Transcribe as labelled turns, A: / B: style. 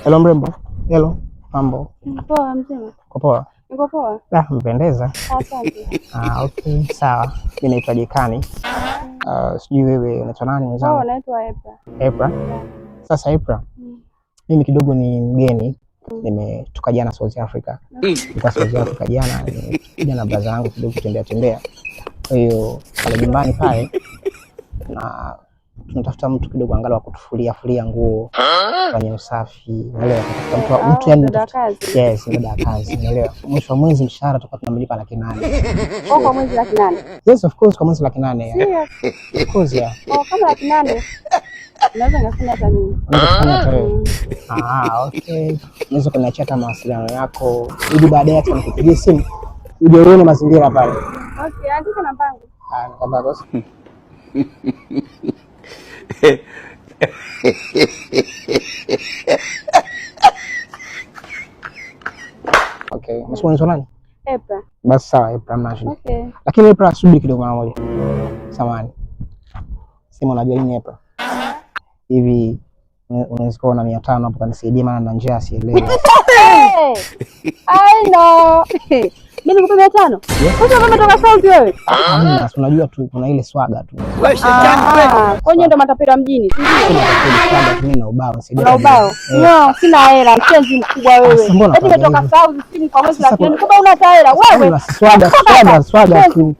A: Hello mrembo. Hello. Mambo.
B: Poa mzima.
A: Uko poa?
B: Niko poa.
A: Mpendeza.
B: Asante.
A: Okay, sawa. Mimi naitwa Jekani. Sijui wewe unaitwa nani mwenzangu?
B: Naitwa Epra.
A: Epra. Sasa Epra. Mimi kidogo ni mgeni. Nimetoka jana South Africa. Nilikuwa South Africa jana, nimekuja na brother yangu kidogo kutembea. Kwa hiyo pale nyumbani pale na tunatafuta mtu kidogo angalau kutufulia nguo, kufanya usafi, unaelewa? Mtu yani
B: kazi.
A: Yes, ndio kazi, unaelewa? Mwisho wa mwezi mshahara tutakuwa tunamlipa 800,000.
B: Kwa mwezi 800,000?
A: Yes, of course, kwa mwezi 800,000.
B: Yes.
A: Of course, yeah.
B: Kama 800,000. Naweza ngafanya hata nini?
A: Okay. Unaweza kuniachia hata mawasiliano yako ili baadaye hata nikupigie simu uje uone mazingira pale.
B: Okay, andika namba yangu.
A: Namba boss. Okay, unaitwa nani?
B: Epra.
A: Basi sawa, Epra mashini.
B: Okay.
A: Lakini Epra subiri kidogo mara moja. Samahani. Sema unajua nini Epra? Hivi unaweza kuona 500 hapo kanisaidia maana na njaa sielewi.
B: I know. Mimi nikupe 500? Sasa kama toka South wewe?
A: Unajua tu kuna ile swaga tu.
B: Kwa hiyo ndo matapera mjini.
A: Swaga tu na ubao nisaidie.
B: Na ubao? No, sina hela, mchenzi mkubwa wewe. Eti nimetoka South simu kwa mwezi lakini kumbe una hela wewe. Swaga tu.